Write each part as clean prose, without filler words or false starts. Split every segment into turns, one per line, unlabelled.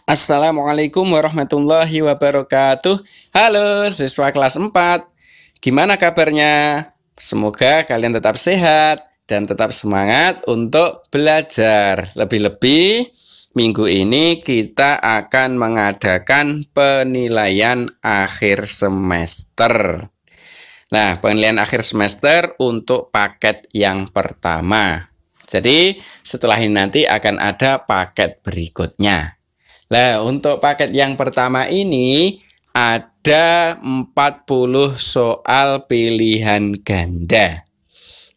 Assalamualaikum warahmatullahi wabarakatuh. Halo siswa kelas 4. Gimana kabarnya? Semoga kalian tetap sehat dan tetap semangat untuk belajar. Lebih-lebih minggu ini kita akan mengadakan penilaian akhir semester. Nah, penilaian akhir semester untuk paket yang pertama. Jadi setelah ini nanti akan ada paket berikutnya. Nah, untuk paket yang pertama ini ada 40 soal pilihan ganda.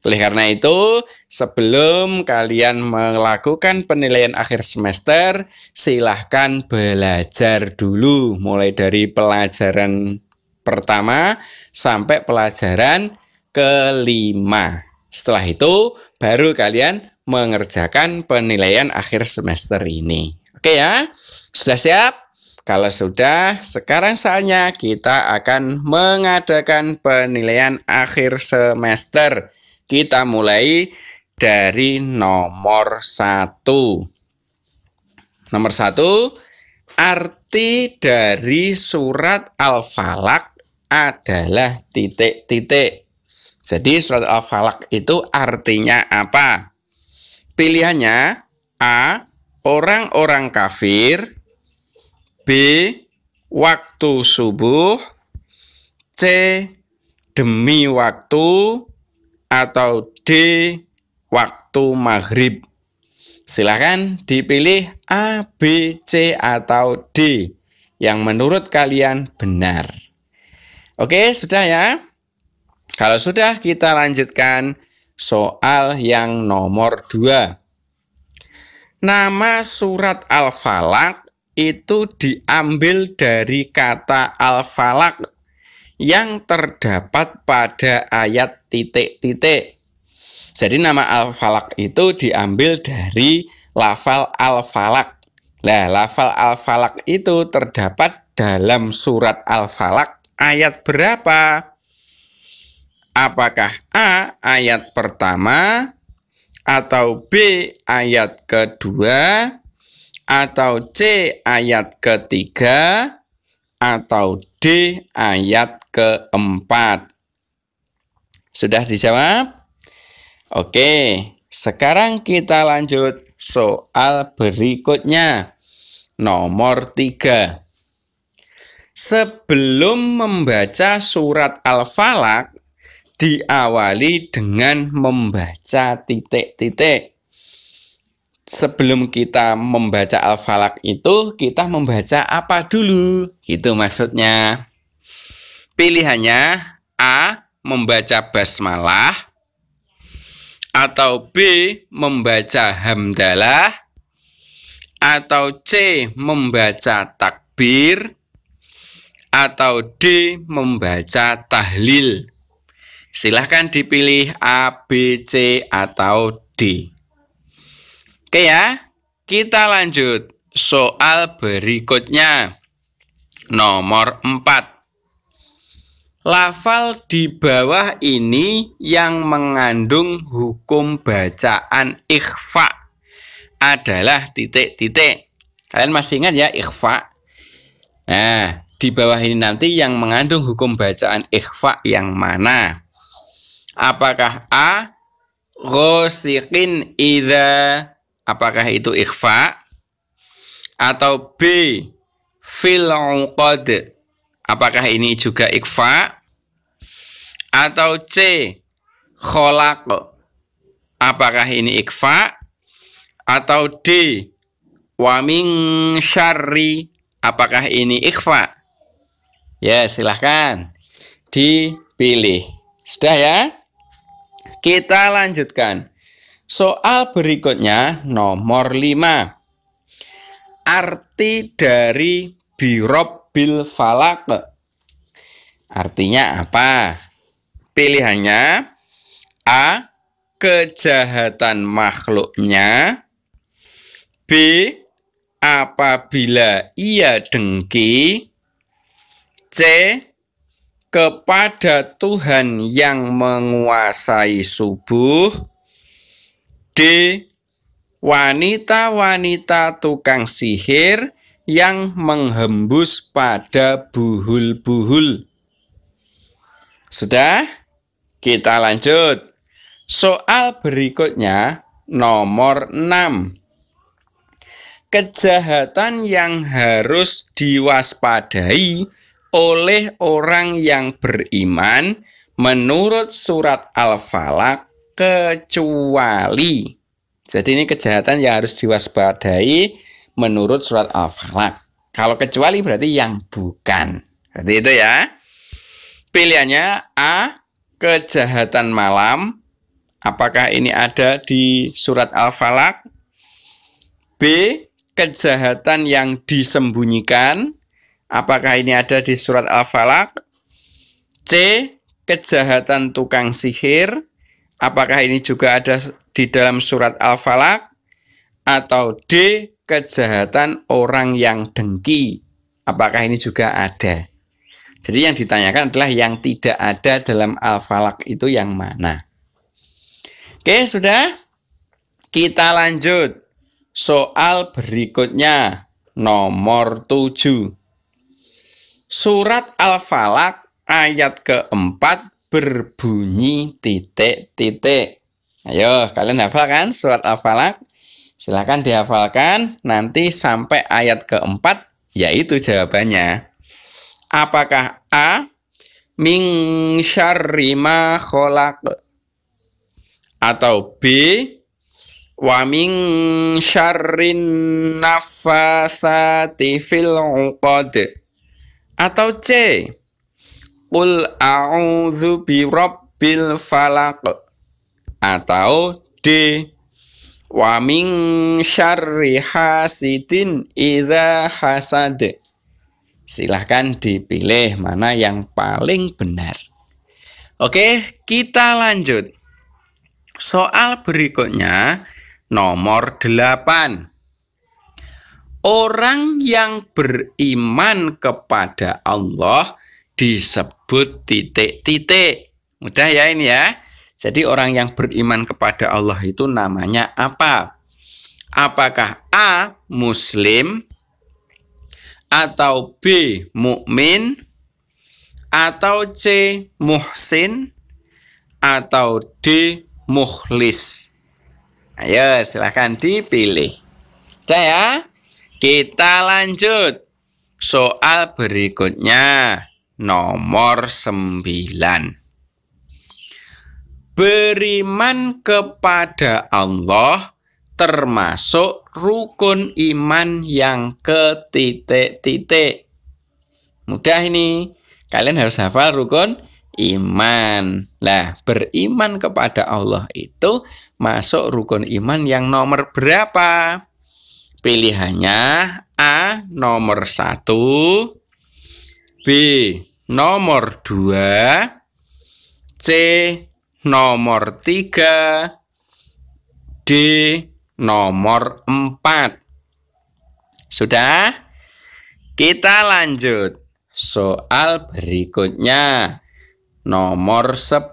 Oleh karena itu, sebelum kalian melakukan penilaian akhir semester, silahkan belajar dulu mulai dari pelajaran pertama sampai pelajaran kelima. Setelah itu, baru kalian mengerjakan penilaian akhir semester ini. Oke ya? Sudah siap? Kalau sudah, sekarang saatnya kita akan mengadakan penilaian akhir semester. Kita mulai dari nomor 1. Nomor 1, arti dari surat Al-Falaq adalah titik-titik. Jadi surat Al-Falaq itu artinya apa? Pilihannya A, orang-orang kafir, B, waktu subuh, C, demi waktu, atau D, waktu maghrib. Silahkan dipilih A, B, C, atau D yang menurut kalian benar. Oke, sudah ya? Kalau sudah, kita lanjutkan soal yang nomor 2. Nama surat Al-Falaq itu diambil dari kata Al-Falaq yang terdapat pada ayat titik-titik. Jadi nama Al-Falaq itu diambil dari lafal Al-Falaq. Nah, lafal Al-Falaq itu terdapat dalam surat Al-Falaq ayat berapa? Apakah A, ayat pertama, atau B, ayat kedua, atau C, ayat ketiga, atau D, ayat keempat? Sudah dijawab? Oke, sekarang kita lanjut soal berikutnya. Nomor 3. Sebelum membaca surat Al-Falaq, diawali dengan membaca titik-titik. Sebelum kita membaca Al-Falaq itu, kita membaca apa dulu? Itu maksudnya. Pilihannya A, membaca basmalah, atau B, membaca hamdalah, atau C, membaca takbir, atau D, membaca tahlil. Silahkan dipilih A, B, C, atau D. Oke ya, kita lanjut soal berikutnya. Nomor 4. Lafal di bawah ini yang mengandung hukum bacaan ikhfa adalah titik-titik. Kalian masih ingat ya ikhfa? Nah, di bawah ini nanti yang mengandung hukum bacaan ikhfa yang mana? Apakah A, ghosiqin idza, apakah itu ikhfa? Atau B, fil uqad, apakah ini juga ikhfa? Atau C, kholaq, apakah ini ikhfa? Atau D, wa min syarri, apakah ini ikhfa? Ya, silahkan dipilih. Sudah ya? Kita lanjutkan. Soal berikutnya nomor 5. Arti dari birobbil falaq. Artinya apa? Pilihannya A, kejahatan makhluknya, B, apabila ia dengki, C, kepada Tuhan yang menguasai subuh, D, wanita-wanita tukang sihir yang menghembus pada buhul-buhul. Sudah? Kita lanjut. Soal berikutnya nomor 6. Kejahatan yang harus diwaspadai oleh orang yang beriman menurut surat Al-Falaq kecuali. Jadi ini kejahatan yang harus diwaspadai menurut surat Al-Falaq. Kalau kecuali berarti yang bukan. Berarti itu ya. Pilihannya A. Kejahatan malam. Apakah ini ada di surat Al-Falaq? B. Kejahatan yang disembunyikan. Apakah ini ada di surat Al-Falaq? C. Kejahatan tukang sihir. Apakah ini juga ada di dalam surat Al-Falaq? Atau D. Kejahatan orang yang dengki. Apakah ini juga ada? Jadi yang ditanyakan adalah yang tidak ada dalam Al-Falaq itu yang mana? Oke, sudah? Kita lanjut. Soal berikutnya nomor 7. Surat Al-Falaq ayat keempat berbunyi titik-titik. Ayo, kalian hafal kan surat Al-Falaq? Silakan dihafalkan nanti sampai ayat keempat, yaitu jawabannya. Apakah A. Min syarri ma khalaq, atau B. Wa min syarrin naffatsati fil 'uqad, atau C. Qul a'udzu birabbil falaq, atau D. Wa min syarri hasidin idza hasad. Silahkan dipilih mana yang paling benar. Oke, kita lanjut. Soal berikutnya nomor 8. Orang yang beriman kepada Allah disebut titik-titik. Mudah ya ini ya. Jadi orang yang beriman kepada Allah itu namanya apa? Apakah A. Muslim, atau B. Mukmin, atau C. Muhsin, atau D. Mukhlis? Ayo silahkan dipilih. Sudah ya? Kita lanjut. Soal berikutnya nomor 9. Beriman kepada Allah termasuk rukun iman yang ketitik-titik. Mudah ini. Kalian harus hafal rukun iman. Lah, beriman kepada Allah itu masuk rukun iman yang nomor berapa? Pilihannya A. Nomor 1, B. Nomor 2, C. Nomor 3, D. Nomor 4. Sudah? Kita lanjut. Soal berikutnya nomor 10.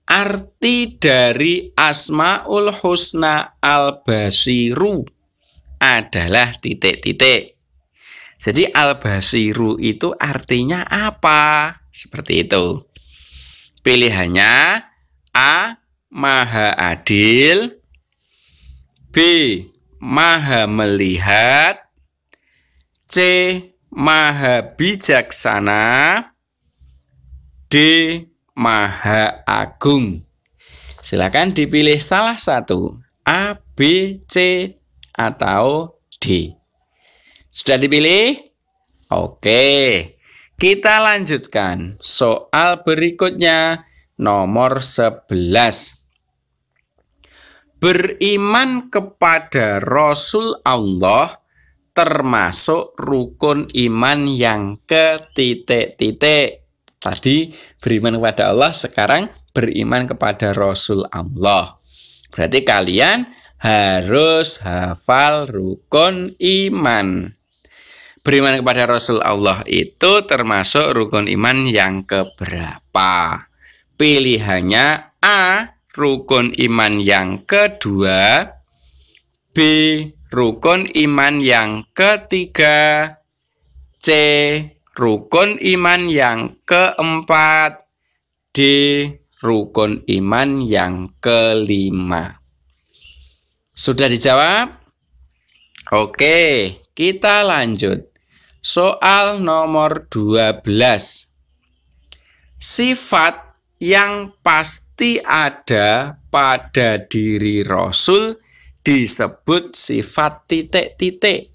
Arti dari Asmaul Husna Al-Basiru adalah titik-titik. Jadi Al-Basiru itu artinya apa? Seperti itu. Pilihannya A. Maha adil, B. Maha melihat, C. Maha bijaksana, D. Maha agung. Silakan dipilih salah satu, A, B, C, atau D. Sudah dipilih? Oke. Kita lanjutkan. Soal berikutnya nomor 11. Beriman kepada Rasul Allah termasuk rukun iman yang ketitik-titik. Tadi beriman kepada Allah, sekarang beriman kepada Rasul Allah. Berarti kalian harus hafal rukun iman. Beriman kepada Rasul Allah itu termasuk rukun iman yang keberapa? Pilihannya A. Rukun iman yang kedua, B. Rukun iman yang ketiga. C. Rukun iman yang keempat. D. Rukun iman yang kelima. Sudah dijawab? Oke, kita lanjut. Soal nomor 12. Sifat yang pasti ada pada diri Rasul disebut sifat titik-titik.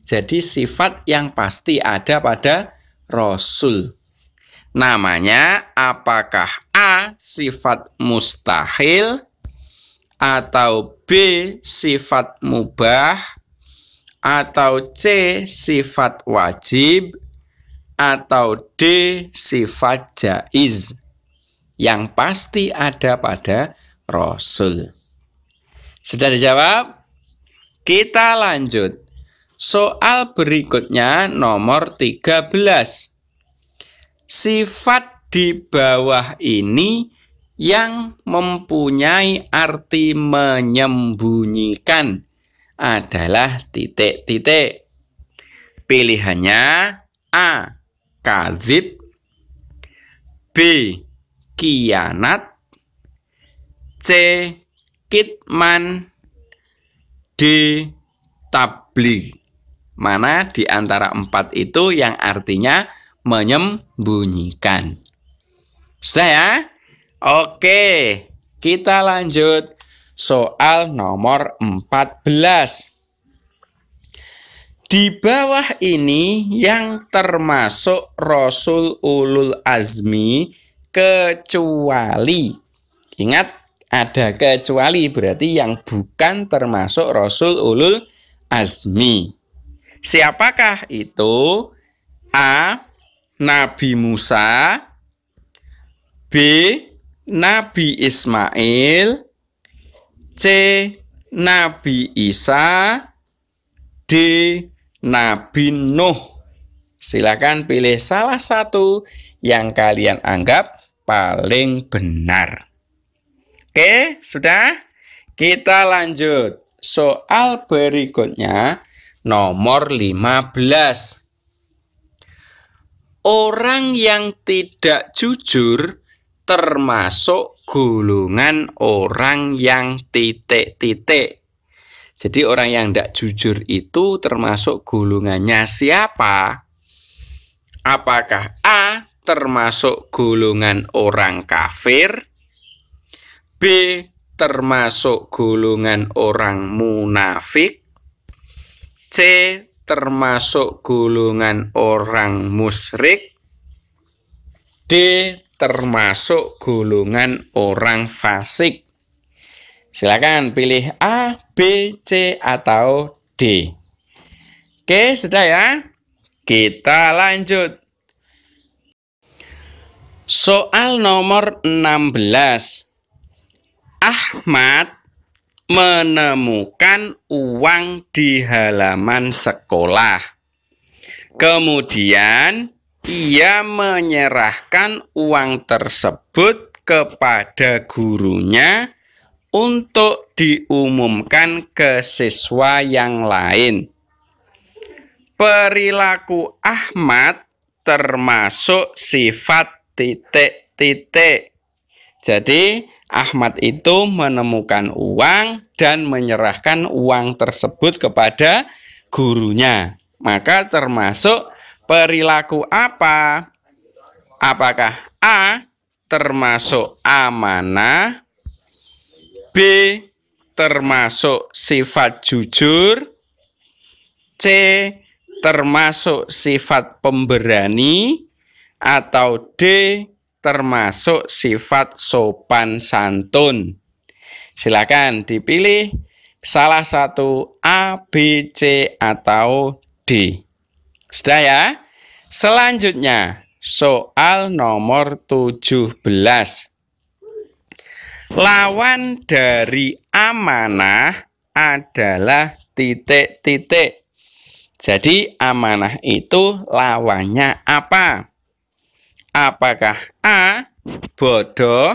Jadi sifat yang pasti ada pada Rasul. Namanya apakah A. Sifat mustahil, atau B. Sifat mubah, atau C. Sifat wajib, atau D. Sifat jaiz. Yang pasti ada pada Rasul. Sudah dijawab? Kita lanjut. Soal berikutnya nomor 13. Sifat di bawah ini yang mempunyai arti menyembunyikan adalah titik-titik. Pilihannya A. Kadzib, B. Kianat, C. Kitman, D. Tabligh. Mana di antara 4 itu yang artinya menyembunyikan? Sudah ya? Oke, kita lanjut. Soal nomor 14. Di bawah ini yang termasuk Rasul ulul azmi kecuali. Ingat, ada kecuali, berarti yang bukan termasuk Rasul ulul azmi. Siapakah itu? A. Nabi Musa, B. Nabi Ismail, C. Nabi Isa, D. Nabi Nuh. Silakan pilih salah satu yang kalian anggap paling benar. Oke, sudah? Kita lanjut. Soal berikutnya nomor 15. Orang yang tidak jujur termasuk golongan orang yang titik-titik. Jadi orang yang tidak jujur itu termasuk golongannya siapa? Apakah A. termasuk golongan orang kafir, B. termasuk golongan orang munafik, C. termasuk golongan orang musyrik, D. termasuk golongan orang fasik? Silakan pilih A, B, C, atau D. Oke, sudah ya? Kita lanjut. Soal nomor 16. Ahmad menemukan uang di halaman sekolah. Kemudian ia menyerahkan uang tersebut kepada gurunya untuk diumumkan ke siswa yang lain. Perilaku Ahmad termasuk sifat titik-titik. Jadi Ahmad itu menemukan uang dan menyerahkan uang tersebut kepada gurunya. Maka termasuk perilaku apa? Apakah A. termasuk amanah, B. termasuk sifat jujur, C. termasuk sifat pemberani, atau D. termasuk sifat sopan santun? Silakan dipilih salah satu A, B, C, atau D. Sudah ya? Selanjutnya soal nomor 17. Lawan dari amanah adalah titik-titik. Jadi amanah itu lawannya apa? Apakah A. bodoh,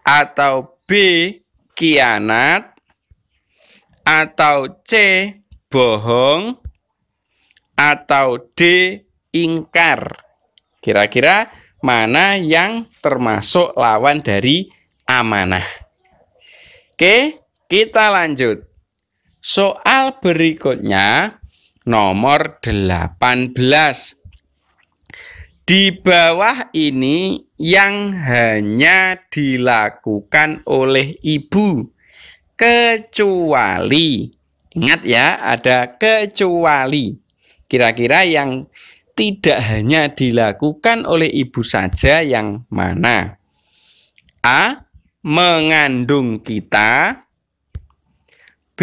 atau B. khianat, atau C bohong atau D ingkar. Kira-kira mana yang termasuk lawan dari amanah? Oke, kita lanjut. Soal berikutnya nomor 18. Di bawah ini yang hanya dilakukan oleh ibu kecuali, ingat ya, ada kecuali. Kira-kira yang tidak hanya dilakukan oleh ibu saja yang mana? A. Mengandung kita. B.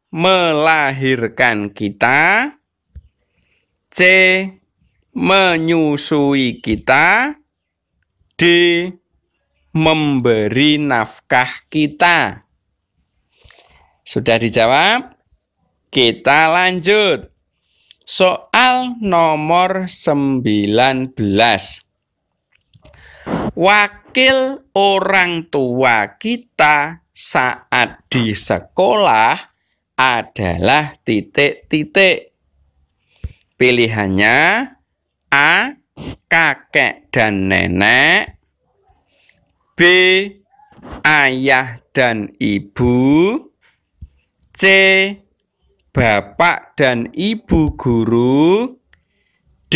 Melahirkan kita. C. Menyusui kita. D. Memberi nafkah kita. Sudah dijawab? Kita lanjut. Soal nomor 19. Wakil orang tua kita saat di sekolah adalah titik-titik. Pilihannya A. Kakek dan nenek. B. Ayah dan ibu. C. Bapak dan ibu guru. D.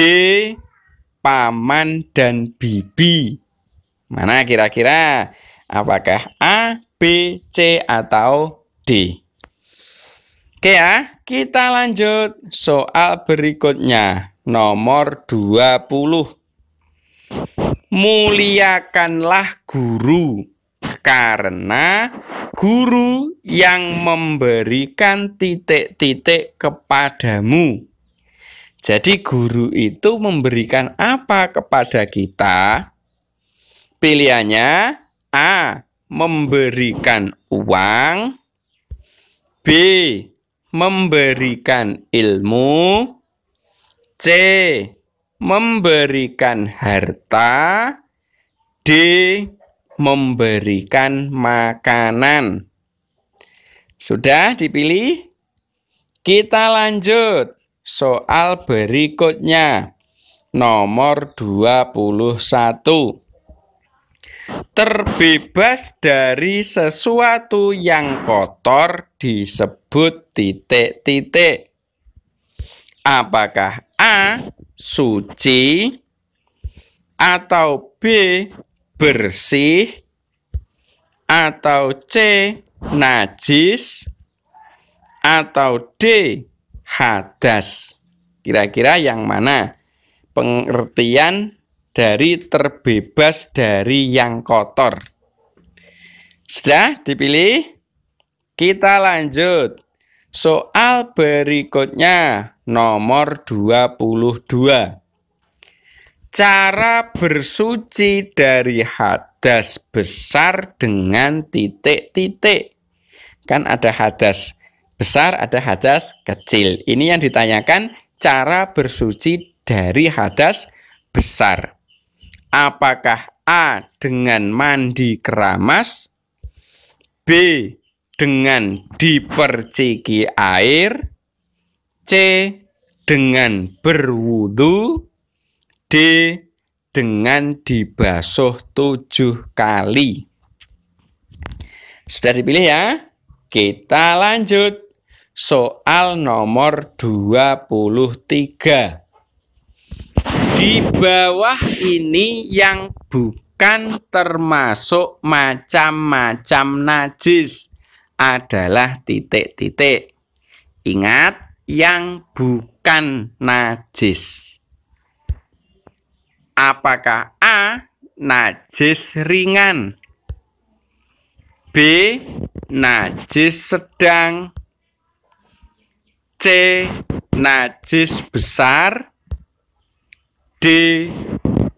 Paman dan bibi. Mana kira-kira? Apakah A, B, C, atau D? Oke ya, kita lanjut. Soal berikutnya, nomor 20. Muliakanlah guru, karena guru yang memberikan titik-titik kepadamu. Jadi guru itu memberikan apa kepada kita? Pilihannya A. Memberikan uang. B. Memberikan ilmu. C. Memberikan harta. D. Memberikan makanan. Sudah dipilih? Kita lanjut. Soal berikutnya. Nomor 21. Terbebas dari sesuatu yang kotor disebut titik-titik. Apakah A. Suci, atau B. Bersih, atau C. Najis, atau D. Hadas? Kira-kira yang mana pengertian dari terbebas dari yang kotor? Sudah dipilih? Kita lanjut. Soal berikutnya nomor 22. Cara bersuci dari hadas besar dengan titik-titik. Kan ada hadas besar, ada hadas kecil. Ini yang ditanyakan cara bersuci dari hadas besar. Apakah A. Dengan mandi keramas, B. Dengan diperciki air, C. Dengan berwudu, D. Dengan dibasuh 7 kali. Sudah dipilih ya? Kita lanjut. Soal nomor 23. Di bawah ini yang bukan termasuk macam-macam najis adalah titik-titik. Ingat, yang bukan najis. Apakah A. Najis ringan, B. Najis sedang, C. Najis besar, D.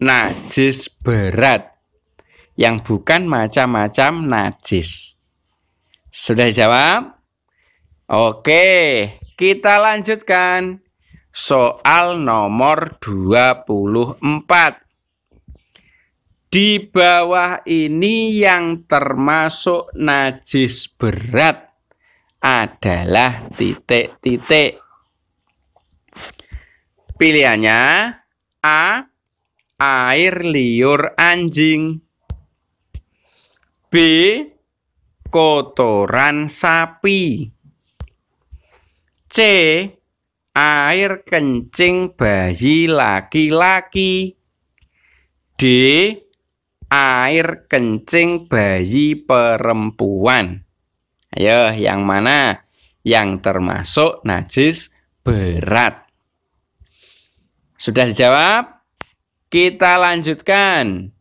Najis berat? Yang bukan macam-macam najis. Sudah jawab? Oke, kita lanjutkan. Soal nomor 24. Di bawah ini yang termasuk najis berat adalah titik-titik. Pilihannya A. Air liur anjing, B. Kotoran sapi, C. Air kencing bayi laki-laki, D. Air kencing bayi perempuan. Ayo, yang mana yang termasuk najis berat? Sudah dijawab? Kita lanjutkan.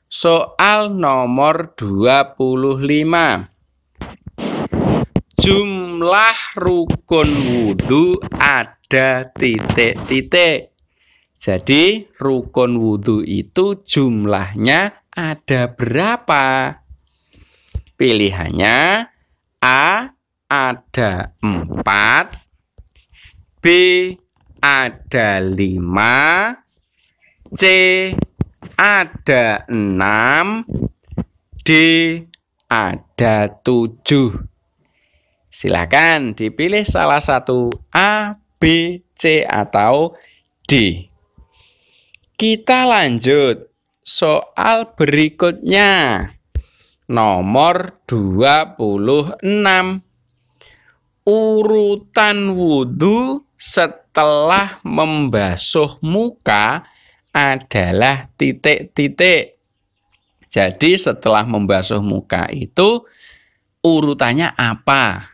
Soal nomor 25. Jumlah rukun wudhu ada titik-titik. Jadi rukun wudhu itu jumlahnya ada berapa? Pilihannya A. Ada 4, B. Ada 5, C. Ada 6, D. Ada 7. Silakan dipilih salah satu A, B, C, atau D. Kita lanjut. Soal berikutnya. Nomor 26. Urutan wudhu setelah membasuh muka adalah titik-titik. Jadi setelah membasuh muka itu urutannya apa?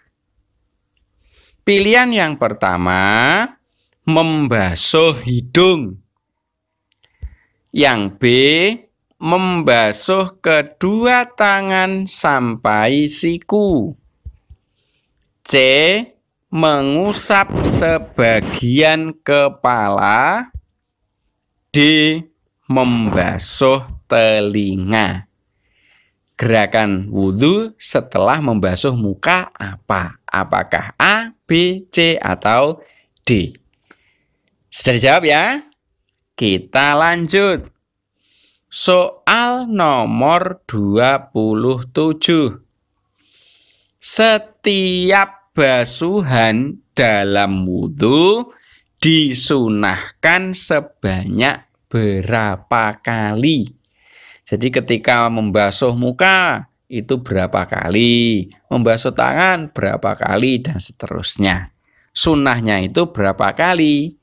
Pilihan yang pertama, membasuh hidung. Yang B, membasuh kedua tangan sampai siku. C. Mengusap sebagian kepala. D. Membasuh telinga. Gerakan wudhu setelah membasuh muka apa? Apakah A, B, C, atau D? Sudah dijawab ya? Kita lanjut. Soal nomor 27. Setiap basuhan dalam wudhu disunahkan sebanyak berapa kali? Jadi ketika membasuh muka itu berapa kali? Membasuh tangan berapa kali? Dan seterusnya. Sunnahnya itu berapa kali?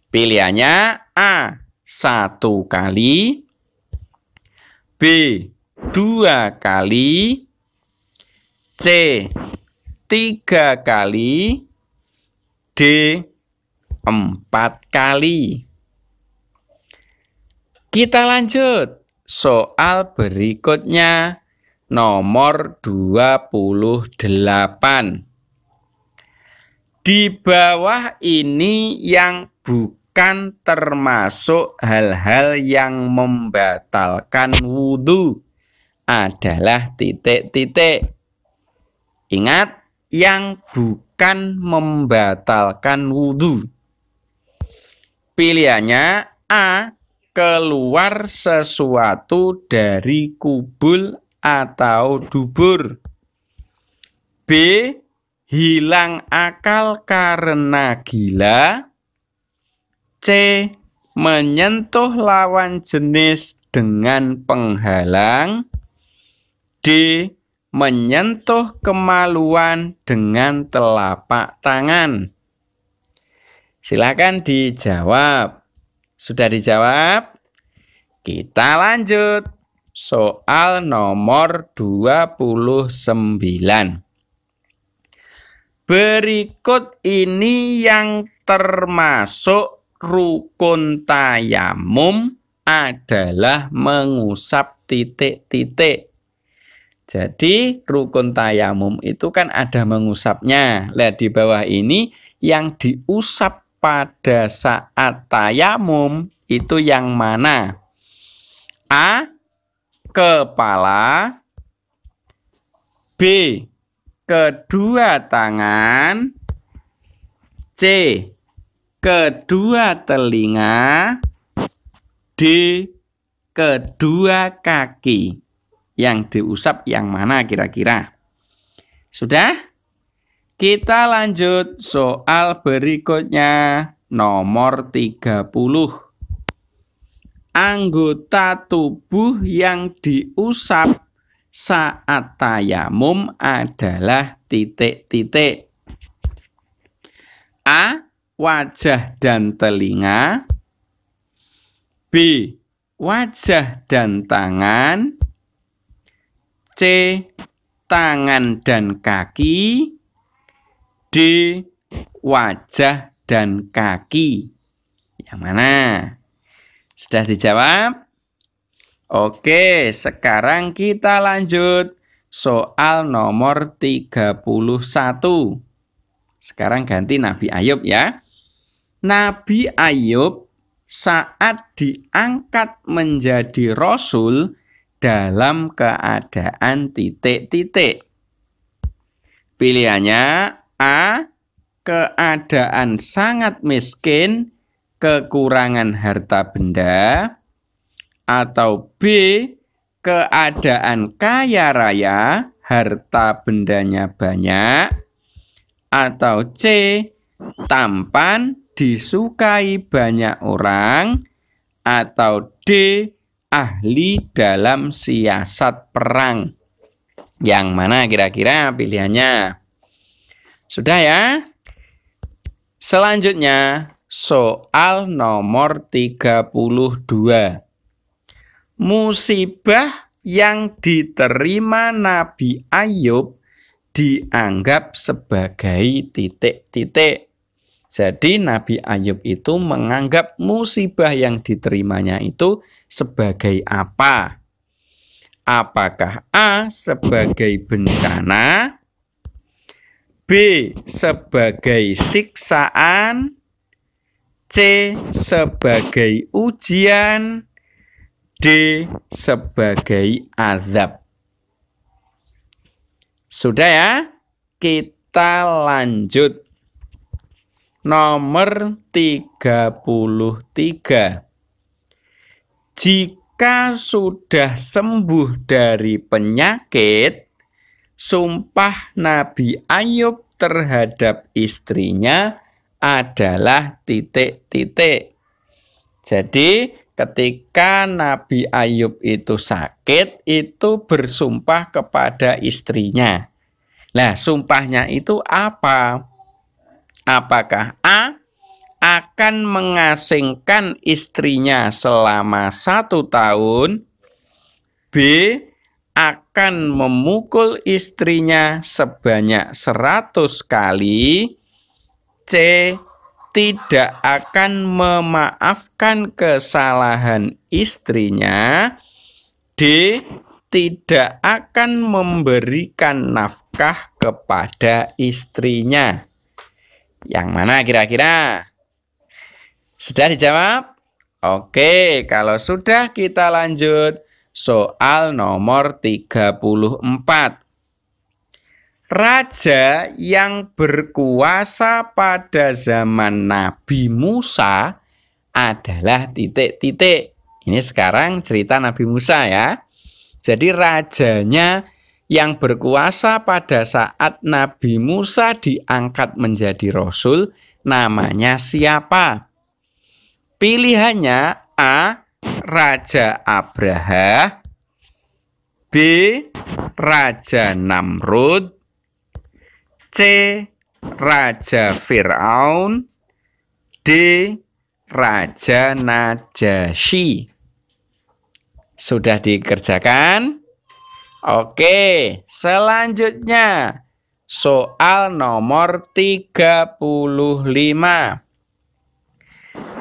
Pilihannya A. 1 kali, B. 2 kali, C. 3 kali, D. 4 kali. Kita lanjut. Soal berikutnya nomor 28. Di bawah ini yang bukan termasuk hal-hal yang membatalkan wudhu adalah titik-titik. Ingat, yang bukan membatalkan wudhu. Pilihannya A. Keluar sesuatu dari kubul atau dubur, B. Hilang akal karena gila, C. Menyentuh lawan jenis dengan penghalang, D. Menyentuh kemaluan dengan telapak tangan. Silakan dijawab. Sudah dijawab? Kita lanjut. Soal nomor 29. Berikut ini yang termasuk rukun tayamum adalah mengusap titik-titik. Jadi rukun tayamum itu kan ada mengusapnya. Lihat di bawah ini yang diusap pada saat tayamum itu yang mana? A. Kepala, B. Kedua tangan, C. Kedua telinga, D. Kedua kaki. Yang diusap yang mana kira-kira? Sudah? Kita lanjut soal berikutnya, nomor 30. Anggota tubuh yang diusap saat tayamum adalah titik-titik. A. Wajah dan telinga. B. Wajah dan tangan. C. Tangan dan kaki. D. Wajah dan kaki. Yang mana? Sudah dijawab? Oke, sekarang kita lanjut soal nomor 31. Sekarang ganti Nabi Ayub ya. Nabi Ayub saat diangkat menjadi rasul dalam keadaan titik-titik. Pilihannya A. Keadaan sangat miskin, kekurangan harta benda. Atau B. Keadaan kaya raya, harta bendanya banyak. Atau C. Tampan, disukai banyak orang. Atau D. Ahli dalam siasat perang. Yang mana kira-kira pilihannya? Sudah ya? Selanjutnya soal nomor 32. Musibah yang diterima Nabi Ayub dianggap sebagai titik-titik. Jadi Nabi Ayub itu menganggap musibah yang diterimanya itu sebagai apa? Apakah A. sebagai bencana, B. sebagai siksaan, C. sebagai ujian, D. sebagai azab? Sudah ya? Kita lanjut. Nomor 33. Jika sudah sembuh dari penyakit, sumpah Nabi Ayub terhadap istrinya adalah titik-titik. Jadi ketika Nabi Ayub itu sakit, itu bersumpah kepada istrinya. Nah, sumpahnya itu apa? Apakah A. akan mengasingkan istrinya selama 1 tahun, B. akan memukul istrinya sebanyak 100 kali, C. tidak akan memaafkan kesalahan istrinya, D. tidak akan memberikan nafkah kepada istrinya. Yang mana kira-kira? Sudah dijawab? Oke, kalau sudah kita lanjut soal nomor 34. Raja yang berkuasa pada zaman Nabi Musa adalah titik-titik. Ini sekarang cerita Nabi Musa ya. Jadi rajanya yang berkuasa pada saat Nabi Musa diangkat menjadi rasul namanya siapa? Pilihannya A. Raja Abraha, B. Raja Namrud, C. Raja Fir'aun, D. Raja Najasyi. Sudah dikerjakan? Oke, selanjutnya soal nomor 35.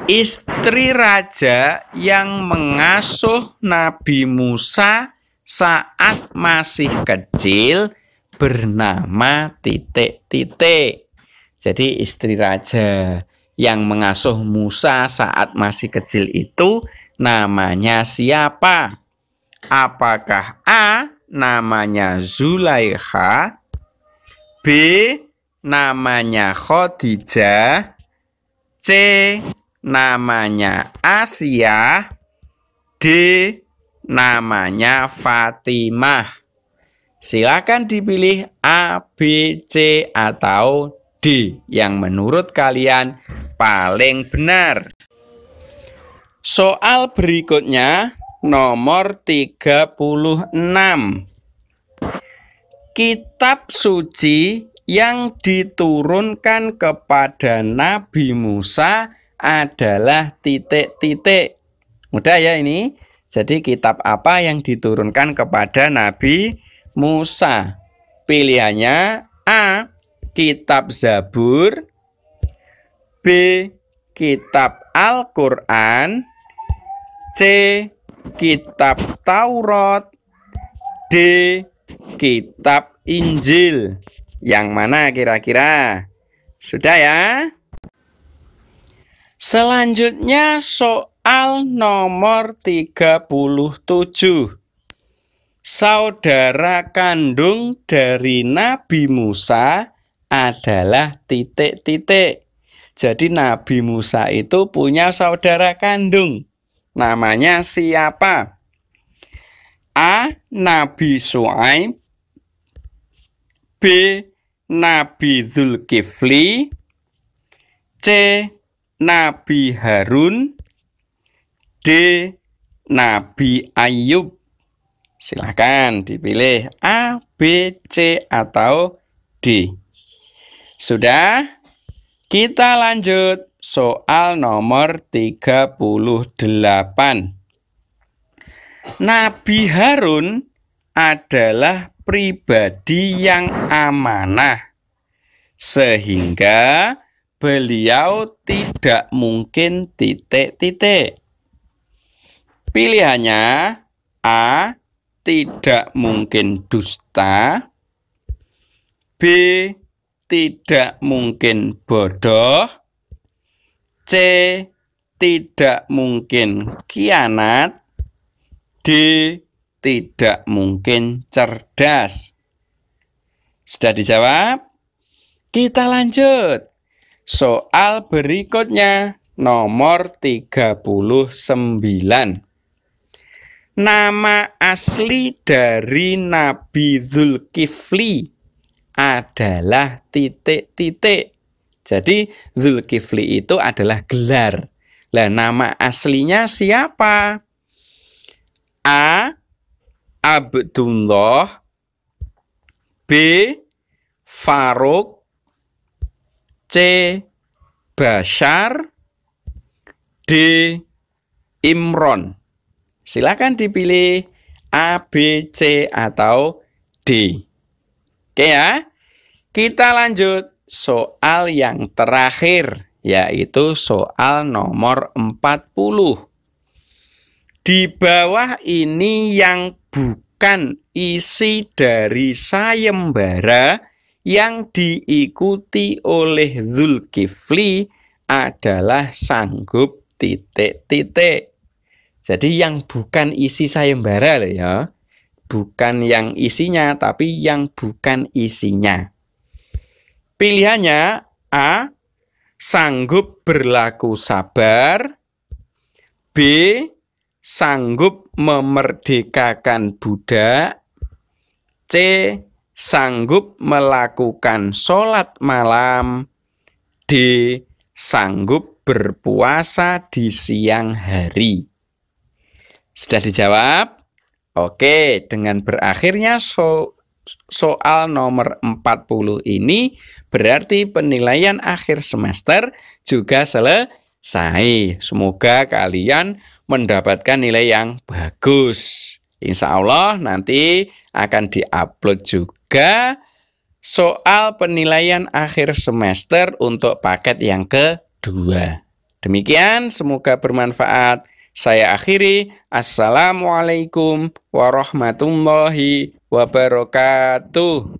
Istri raja yang mengasuh Nabi Musa saat masih kecil bernama titik-titik. Jadi istri raja yang mengasuh Musa saat masih kecil itu namanya siapa? Apakah A. namanya Zulaikha, B. namanya Khadijah, C. namanya Asia, D. namanya Fatimah? Silakan dipilih A, B, C, atau D yang menurut kalian paling benar. Soal berikutnya nomor 36. Kitab suci yang diturunkan kepada Nabi Musa adalah titik-titik. Mudah ya ini. Jadi kitab apa yang diturunkan kepada Nabi Musa? Pilihannya A. Kitab Zabur, B. Kitab Al-Quran, C. Kitab Taurat, D. Kitab Injil. Yang mana kira-kira? Sudah ya? Selanjutnya soal nomor 37. Saudara kandung dari Nabi Musa adalah titik-titik. Jadi Nabi Musa itu punya saudara kandung. Namanya siapa? A. Nabi Syuaib, B. Nabi Zulkifli, C. Nabi Harun, D. Nabi Ayub. Silakan dipilih A, B, C, atau D. Sudah? Kita lanjut soal nomor 38. Nabi Harun adalah pribadi yang amanah, sehingga beliau tidak mungkin titik-titik. Pilihannya A. Tidak mungkin dusta, B. Tidak mungkin bodoh, C. Tidak mungkin khianat, D. Tidak mungkin cerdas. Sudah dijawab? Kita lanjut. Soal berikutnya nomor 39. Nama asli dari Nabi Zulkifli adalah titik-titik. Jadi Zulkifli itu adalah gelar. Lah nama aslinya siapa? A. Abdullah, B. Faruk, C. Bashar, D. Imron. Silakan dipilih A, B, C, atau D. Oke ya. Kita lanjut soal yang terakhir, yaitu soal nomor 40. Di bawah ini yang bukan isi dari sayembara yang diikuti oleh Zulkifli adalah sanggup titik-titik. Jadi yang bukan isi sayembara loh ya. Bukan yang isinya, tapi yang bukan isinya. Pilihannya A. Sanggup berlaku sabar, B. Sanggup memerdekakan budak, C. Sanggup melakukan sholat malam, D. Sanggup berpuasa di siang hari. Sudah dijawab? Oke, dengan berakhirnya soal nomor 40 ini berarti penilaian akhir semester juga selesai. Semoga kalian mendapatkan nilai yang bagus. Insya Allah nanti akan diupload juga soal penilaian akhir semester untuk paket yang kedua. Demikian, semoga bermanfaat. Saya akhiri. Assalamualaikum warahmatullahi wabarakatuh.